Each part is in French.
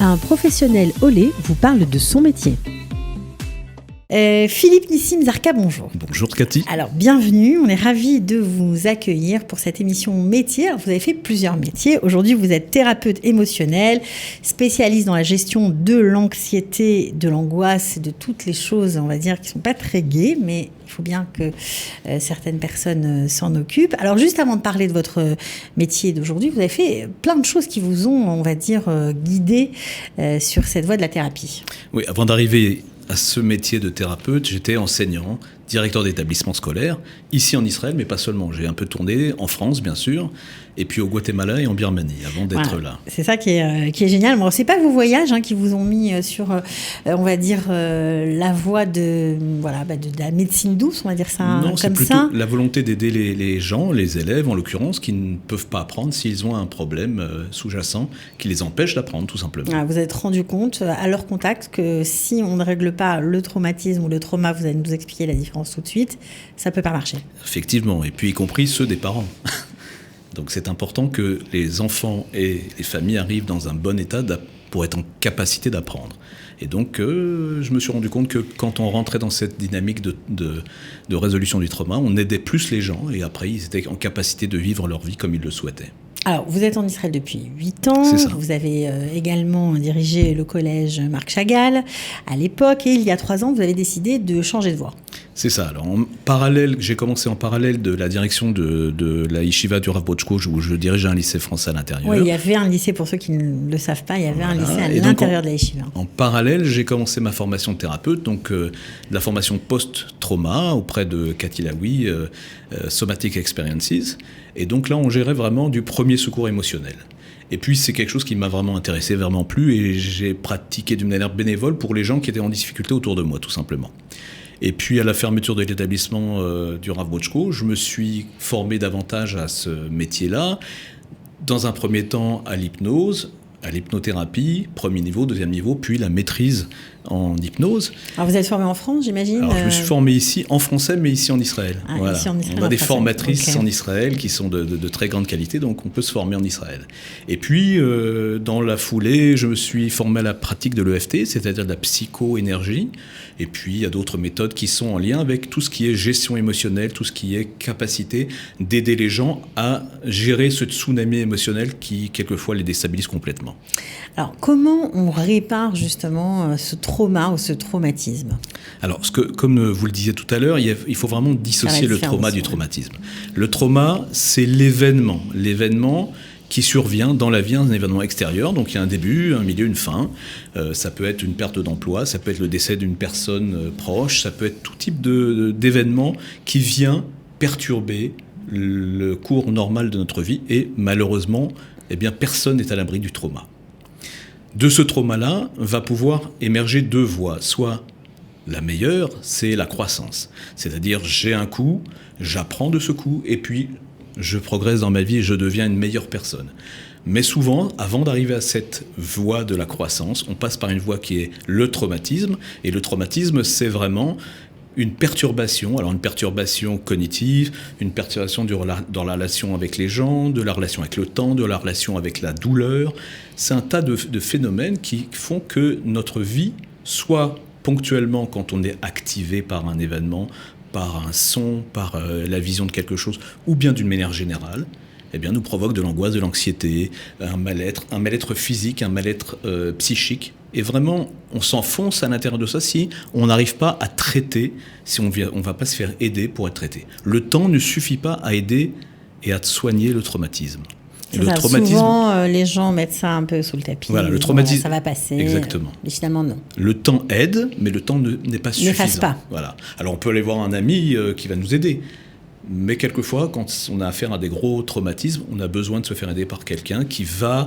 Un professionnel olé vous parle de son métier. Philippe Nissim Zarka, bonjour. Bonjour Cathy. Alors bienvenue, on est ravis de vous accueillir pour cette émission métier. Alors, vous avez fait plusieurs métiers. Aujourd'hui vous êtes thérapeute émotionnel, spécialiste dans la gestion de l'anxiété, de l'angoisse, de toutes les choses on va dire qui ne sont pas très gaies, mais il faut bien que certaines personnes s'en occupent. Alors juste avant de parler de votre métier d'aujourd'hui, vous avez fait plein de choses qui vous ont, on va dire, guidé sur cette voie de la thérapie. Oui, avant d'arriver à ce métier de thérapeute, j'étais enseignant, directeur d'établissement scolaire, ici en Israël, mais pas seulement. J'ai un peu tourné en France, bien sûr, et puis au Guatemala et en Birmanie, avant d'être là. C'est ça qui est génial. Bon, c'est pas vos voyages qui vous ont mis sur, on va dire, la voie de la médecine douce, on va dire ça non, comme ça. Non, c'est plutôt la volonté d'aider les gens, les élèves en l'occurrence, qui ne peuvent pas apprendre s'ils ont un problème sous-jacent qui les empêche d'apprendre, tout simplement. Vous êtes rendu compte, à leur contact, que si on ne règle pas le traumatisme ou le trauma, vous allez nous expliquer la différence tout de suite, ça peut pas marcher. Effectivement, et puis y compris ceux des parents. Donc c'est important que les enfants et les familles arrivent dans un bon état pour être en capacité d'apprendre. Et donc je me suis rendu compte que quand on rentrait dans cette dynamique de résolution du trauma, on aidait plus les gens et après ils étaient en capacité de vivre leur vie comme ils le souhaitaient. Alors, vous êtes en Israël depuis 8 ans. C'est ça. Vous avez également dirigé le collège Marc Chagall à l'époque. Et il y a 3 ans, vous avez décidé de changer de voie. C'est ça. Alors, j'ai commencé en parallèle de la direction de la yeshiva du Rav Botchko, où je dirigeais un lycée français à l'intérieur. Oui, il y avait un lycée, pour ceux qui ne le savent pas, il y avait un lycée à l'intérieur de la yeshiva. En parallèle, j'ai commencé ma formation de thérapeute, donc de la formation post-trauma auprès de Cathy Laoui, Somatic Experiences. Et donc là, on gérait vraiment du premier secours émotionnel. Et puis, c'est quelque chose qui m'a vraiment intéressé, vraiment plu, et j'ai pratiqué d'une manière bénévole pour les gens qui étaient en difficulté autour de moi, tout simplement. Et puis, à la fermeture de l'établissement du Rav Botchko, je me suis formé davantage à ce métier-là. Dans un premier temps, à l'hypnose, à l'hypnothérapie, premier niveau, deuxième niveau, puis la maîtrise en hypnose. Alors vous êtes formé en France, j'imagine ? Alors je me suis formé ici en français, mais ici en Israël. Voilà. Ici en Israël, on a des formatrices en Israël qui sont de très grande qualité, donc on peut se former en Israël. Et puis, dans la foulée, je me suis formé à la pratique de l'EFT, c'est-à-dire de la psycho-énergie. Et puis, il y a d'autres méthodes qui sont en lien avec tout ce qui est gestion émotionnelle, tout ce qui est capacité d'aider les gens à gérer ce tsunami émotionnel qui, quelquefois, les déstabilise complètement. Alors, comment on répare justement ce trauma ou ce traumatisme ? Alors, comme vous le disiez tout à l'heure, il faut vraiment dissocier le trauma du traumatisme. Le trauma, c'est l'événement qui survient dans la vie, un événement extérieur. Donc il y a un début, un milieu, une fin. Ça peut être une perte d'emploi, ça peut être le décès d'une personne proche, ça peut être tout type d'événement qui vient perturber le cours normal de notre vie. Et malheureusement, personne n'est à l'abri du trauma. De ce trauma-là va pouvoir émerger 2 voies. Soit la meilleure, c'est la croissance. C'est-à-dire, j'ai un coup, j'apprends de ce coup, et puis je progresse dans ma vie et je deviens une meilleure personne. Mais souvent, avant d'arriver à cette voie de la croissance, on passe par une voie qui est le traumatisme. Et le traumatisme, c'est vraiment une perturbation, alors une perturbation cognitive, une perturbation dans la relation avec les gens, de la relation avec le temps, de la relation avec la douleur. C'est un tas de phénomènes qui font que notre vie, soit ponctuellement quand on est activé par un événement, par un son, par la vision de quelque chose, ou bien d'une manière générale, nous provoque de l'angoisse, de l'anxiété, un mal-être physique, un mal-être psychique. Et vraiment, on s'enfonce à l'intérieur de ça si on n'arrive pas à traiter, si on ne va pas se faire aider pour être traité. Le temps ne suffit pas à aider et à soigner le traumatisme. Souvent, les gens mettent ça un peu sous le tapis. Voilà, le traumatisme. Ça va passer. Exactement. Mais finalement, non. Le temps aide, mais le temps n'est pas suffisant. N'efface pas. Voilà. Alors, on peut aller voir un ami qui va nous aider. Mais quelquefois, quand on a affaire à des gros traumatismes, on a besoin de se faire aider par quelqu'un qui va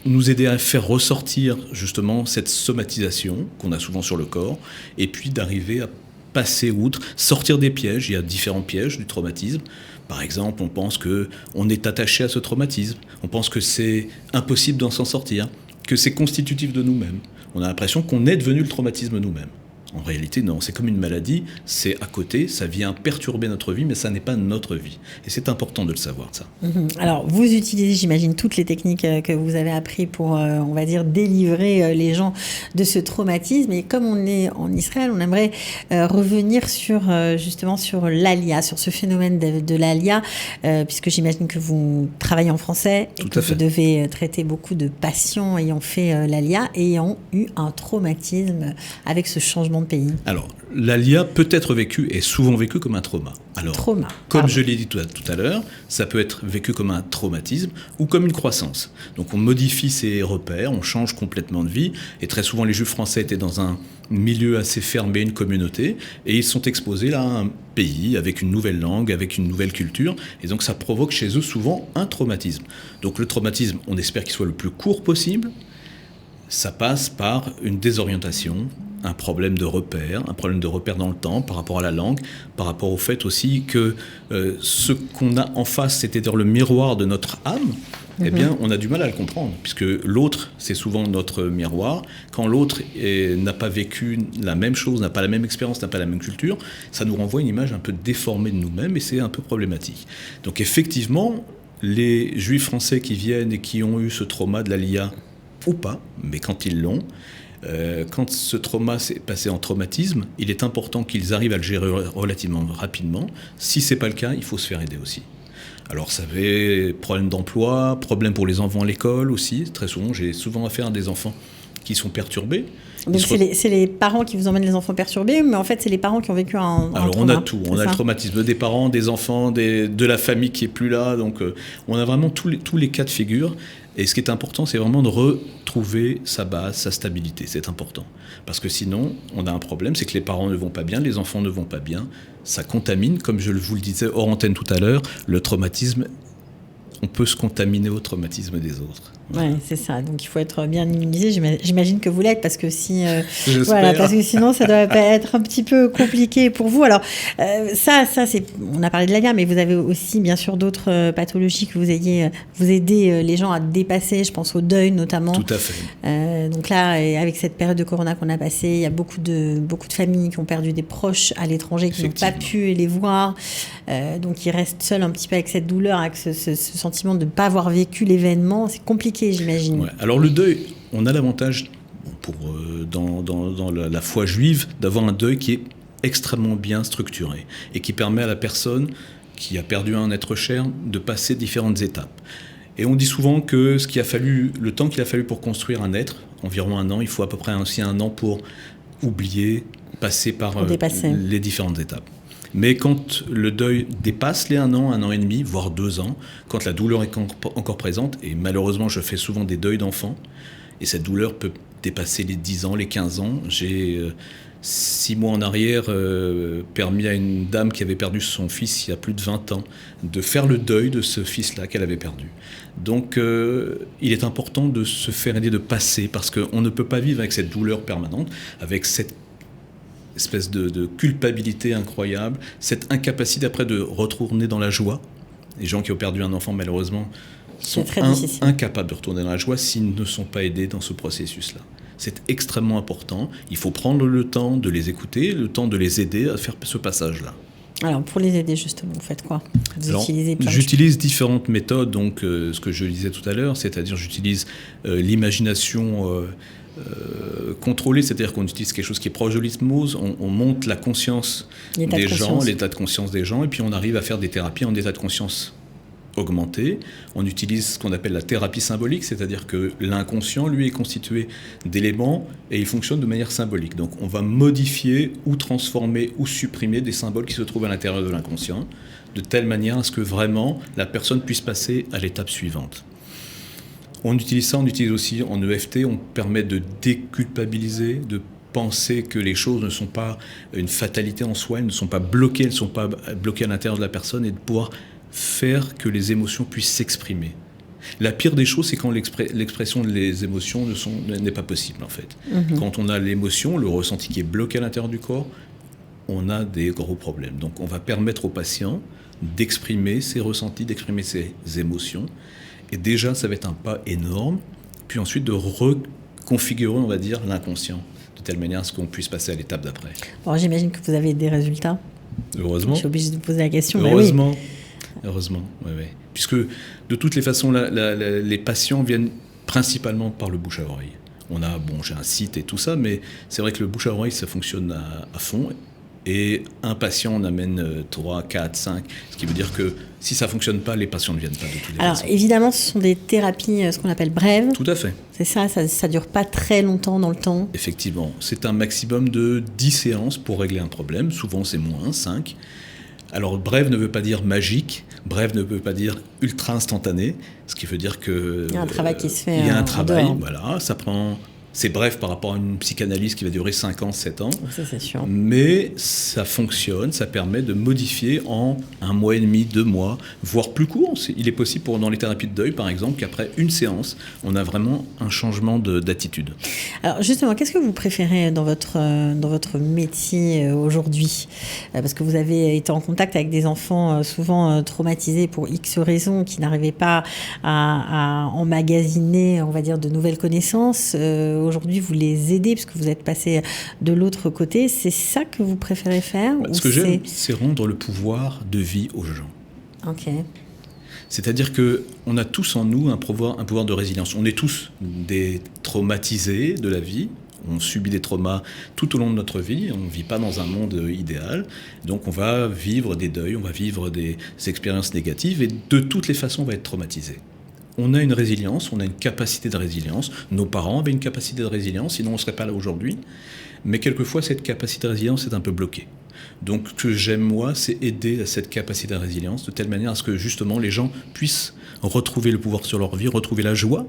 nous aider à faire ressortir justement cette somatisation qu'on a souvent sur le corps, et puis d'arriver à passer outre, sortir des pièges. Il y a différents pièges du traumatisme. Par exemple, on pense qu'on est attaché à ce traumatisme, on pense que c'est impossible d'en s'en sortir, que c'est constitutif de nous-mêmes. On a l'impression qu'on est devenu le traumatisme nous-mêmes. En réalité, non, c'est comme une maladie, c'est à côté, ça vient perturber notre vie, mais ça n'est pas notre vie. Et c'est important de le savoir, ça. Alors, vous utilisez, j'imagine, toutes les techniques que vous avez apprises pour, on va dire, délivrer les gens de ce traumatisme. Et comme on est en Israël, on aimerait revenir justement sur l'ALIA, sur ce phénomène de l'ALIA, puisque j'imagine que vous travaillez en français et que vous devez traiter beaucoup de patients ayant fait l'ALIA et ayant eu un traumatisme avec ce changement de pays. Alors, l'ALIA peut être vécue et souvent vécue comme un trauma. Alors, comme je l'ai dit tout à l'heure, ça peut être vécu comme un traumatisme ou comme une croissance. Donc on modifie ses repères, on change complètement de vie. Et très souvent, les Juifs français étaient dans un milieu assez fermé, une communauté, et ils sont exposés là à un pays avec une nouvelle langue, avec une nouvelle culture. Et donc ça provoque chez eux souvent un traumatisme. Donc le traumatisme, on espère qu'il soit le plus court possible. Ça passe par une désorientation, un problème de repère dans le temps par rapport à la langue, par rapport au fait aussi que ce qu'on a en face, c'est-à-dire le miroir de notre âme, eh bien, on a du mal à le comprendre, puisque l'autre, c'est souvent notre miroir. Quand l'autre n'a pas vécu la même chose, n'a pas la même expérience, n'a pas la même culture, ça nous renvoie une image un peu déformée de nous-mêmes et c'est un peu problématique. Donc effectivement, les Juifs français qui viennent et qui ont eu ce trauma de l'ALIA, ou pas, mais quand ils l'ont, quand ce trauma s'est passé en traumatisme, il est important qu'ils arrivent à le gérer relativement rapidement. Si ce n'est pas le cas, il faut se faire aider aussi. Alors ça fait problème d'emploi, problème pour les enfants à l'école aussi. Très souvent, j'ai souvent affaire à des enfants qui sont perturbés. Donc c'est les parents qui vous emmènent les enfants perturbés, mais en fait c'est les parents qui ont vécu un Alors trauma. On a tout, on a le traumatisme des parents, des enfants, de la famille qui est plus là, donc on a vraiment tous les cas de figure. Et ce qui est important, c'est vraiment de retrouver sa base, sa stabilité, c'est important. Parce que sinon, on a un problème, c'est que les parents ne vont pas bien, les enfants ne vont pas bien, ça contamine, comme je vous le disais hors antenne tout à l'heure, le traumatisme, on peut se contaminer au traumatisme des autres. Voilà. Oui, c'est ça. Donc il faut être bien immunisé. J'imagine que vous l'êtes parce que parce que sinon ça doit être un petit peu compliqué pour vous. Alors ça c'est. On a parlé de l'ALIA, mais vous avez aussi bien sûr d'autres pathologies que vous aidez les gens à dépasser. Je pense au deuil notamment. Tout à fait. Donc là, avec cette période de Corona qu'on a passée, il y a beaucoup de familles qui ont perdu des proches à l'étranger, qui n'ont pas pu les voir. Donc ils restent seuls un petit peu avec cette douleur, avec ce sentiment de ne pas avoir vécu l'événement. C'est compliqué. J'imagine. Ouais. Alors le deuil, on a l'avantage dans la foi juive d'avoir un deuil qui est extrêmement bien structuré et qui permet à la personne qui a perdu un être cher de passer différentes étapes. Et on dit souvent que le temps qu'il a fallu pour construire un être, environ 1 an, il faut à peu près aussi 1 an pour oublier, passer par les différentes étapes. Mais quand le deuil dépasse les 1 an et demi, voire 2 ans, quand la douleur est encore présente, et malheureusement je fais souvent des deuils d'enfants, et cette douleur peut dépasser les 10 ans, les 15 ans. J'ai 6 mois en arrière permis à une dame qui avait perdu son fils il y a plus de 20 ans de faire le deuil de ce fils-là qu'elle avait perdu. Donc il est important de se faire aider, de passer, parce qu'on ne peut pas vivre avec cette douleur permanente, avec cette espèce de culpabilité incroyable, cette incapacité après de retourner dans la joie. Les gens qui ont perdu un enfant, malheureusement, sont incapables de retourner dans la joie s'ils ne sont pas aidés dans ce processus-là. C'est extrêmement important. Il faut prendre le temps de les écouter, le temps de les aider à faire ce passage-là. Alors, pour les aider, justement, vous faites quoi ? J'utilise différentes méthodes, donc ce que je disais tout à l'heure, c'est-à-dire j'utilise l'imagination contrôlée, c'est-à-dire qu'on utilise quelque chose qui est proche de l'hypnose, on monte la conscience des gens, l'état de conscience des gens, et puis on arrive à faire des thérapies en état de conscience augmenté. On utilise ce qu'on appelle la thérapie symbolique, c'est-à-dire que l'inconscient, lui, est constitué d'éléments et il fonctionne de manière symbolique. Donc on va modifier ou transformer ou supprimer des symboles qui se trouvent à l'intérieur de l'inconscient, de telle manière à ce que vraiment la personne puisse passer à l'étape suivante. On utilise aussi en EFT, on permet de déculpabiliser, de penser que les choses ne sont pas une fatalité en soi, elles ne sont pas bloquées, elles ne sont pas bloquées à l'intérieur de la personne, et de pouvoir faire que les émotions puissent s'exprimer. La pire des choses, c'est quand l'expression des émotions n'est pas possible, en fait. Quand on a l'émotion, le ressenti qui est bloqué à l'intérieur du corps, on a des gros problèmes. Donc on va permettre au patient d'exprimer ses ressentis, d'exprimer ses émotions. Et déjà, ça va être un pas énorme. Puis ensuite, de reconfigurer, on va dire, l'inconscient. de telle manière à ce qu'on puisse passer à l'étape d'après. Bon, j'imagine que vous avez des résultats. Heureusement. Je suis obligée de vous poser la question. Heureusement. Oui. Heureusement, oui. Puisque de toutes les façons, les patients viennent principalement par le bouche à oreille. J'ai un site et tout ça, mais c'est vrai que le bouche à oreille, ça fonctionne à fond. Et un patient, on amène 3, 4, 5, ce qui veut dire que si ça ne fonctionne pas, les patients ne viennent pas de toutes les façons. Alors évidemment, ce sont des thérapies, ce qu'on appelle brèves. Tout à fait. C'est ça ne dure pas très longtemps dans le temps. Effectivement, c'est un maximum de 10 séances pour régler un problème. Souvent, c'est moins, 5. Alors, brève ne veut pas dire magique, brève ne veut pas dire ultra instantané, ce qui veut dire que... Il y a un travail qui se fait. Il y a un travail, voilà, ça prend... C'est bref par rapport à une psychanalyse qui va durer 5 ans, 7 ans. Ça, c'est sûr. Mais ça fonctionne, ça permet de modifier en 1 mois et demi, 2 mois, voire plus court. Il est possible dans les thérapies de deuil, par exemple, qu'après une séance, on a vraiment un changement d'attitude. Alors justement, qu'est-ce que vous préférez dans votre métier aujourd'hui ? Parce que vous avez été en contact avec des enfants souvent traumatisés pour X raisons, qui n'arrivaient pas à emmagasiner, on va dire, de nouvelles connaissances. Aujourd'hui, vous les aidez parce que vous êtes passé de l'autre côté. C'est ça que vous préférez faire ? Ce que j'aime, c'est rendre le pouvoir de vie aux gens. Ok. C'est-à-dire qu'on a tous en nous un pouvoir de résilience. On est tous des traumatisés de la vie. On subit des traumas tout au long de notre vie. On ne vit pas dans un monde idéal. Donc on va vivre des deuils, on va vivre des expériences négatives et de toutes les façons, on va être traumatisé. On a une résilience, on a une capacité de résilience. Nos parents avaient une capacité de résilience, sinon on ne serait pas là aujourd'hui. Mais quelquefois, cette capacité de résilience est un peu bloquée. Donc, ce que j'aime, moi, c'est aider à cette capacité de résilience de telle manière à ce que, justement, les gens puissent retrouver le pouvoir sur leur vie, retrouver la joie.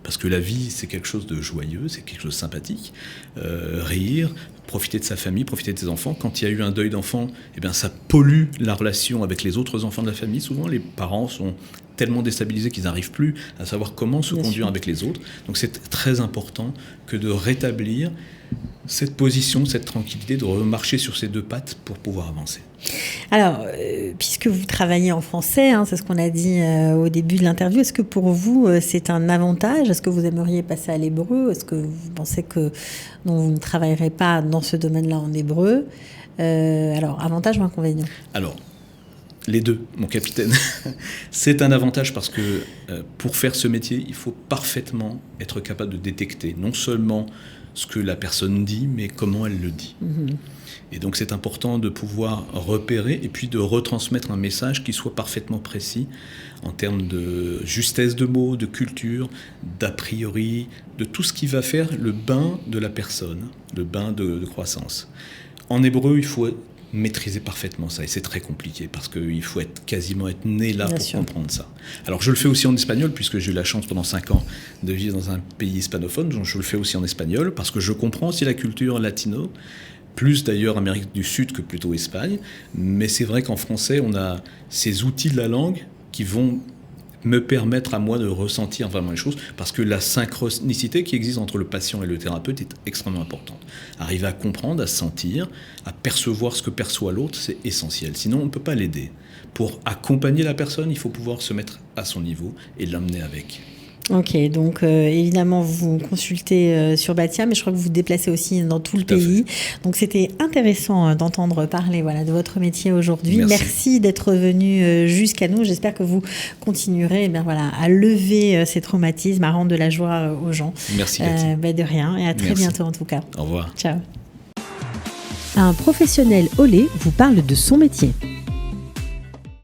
Parce que la vie, c'est quelque chose de joyeux, c'est quelque chose de sympathique. Rire, profiter de sa famille, profiter de ses enfants. Quand il y a eu un deuil d'enfant, eh bien, ça pollue la relation avec les autres enfants de la famille. Souvent, les parents sont tellement déstabilisés qu'ils n'arrivent plus à savoir comment se conduire avec les autres. Donc c'est très important que de rétablir cette position, cette tranquillité, de remarcher sur ses 2 pattes pour pouvoir avancer. Alors, puisque vous travaillez en français, c'est ce qu'on a dit au début de l'interview, est-ce que pour vous, c'est un avantage ? Est-ce que vous aimeriez passer à l'hébreu ? Est-ce que vous pensez que vous ne travaillerez pas dans ce domaine-là en hébreu ? Alors, avantage ou inconvénient ? Alors, les 2, mon capitaine. C'est un avantage parce que pour faire ce métier, il faut parfaitement être capable de détecter non seulement ce que la personne dit, mais comment elle le dit. Mmh. Et donc c'est important de pouvoir repérer et puis de retransmettre un message qui soit parfaitement précis en termes de justesse de mots, de culture, d'a priori, de tout ce qui va faire le bain de la personne, le bain de croissance. En hébreu, il faut maîtriser parfaitement ça, et c'est très compliqué parce qu'il faut quasiment être né là pour comprendre ça. Alors je le fais aussi en espagnol puisque j'ai eu la chance pendant 5 ans de vivre dans un pays hispanophone, donc je le fais aussi en espagnol parce que je comprends aussi la culture latino, plus d'ailleurs Amérique du Sud que plutôt Espagne, mais c'est vrai qu'en français on a ces outils de la langue qui vont me permettre à moi de ressentir vraiment les choses, parce que la synchronicité qui existe entre le patient et le thérapeute est extrêmement importante. Arriver à comprendre, à sentir, à percevoir ce que perçoit l'autre, c'est essentiel. Sinon, on ne peut pas l'aider. Pour accompagner la personne, il faut pouvoir se mettre à son niveau et l'emmener avec. Ok, donc évidemment vous consultez sur Bastia, mais je crois que vous vous déplacez aussi dans tout le pays. Donc c'était intéressant d'entendre parler de votre métier aujourd'hui. Merci d'être venu jusqu'à nous. J'espère que vous continuerez à lever ces traumatismes, à rendre de la joie aux gens. Merci Cathy. De rien, et à très bientôt en tout cas. Au revoir. Ciao. Un professionnel Olé vous parle de son métier.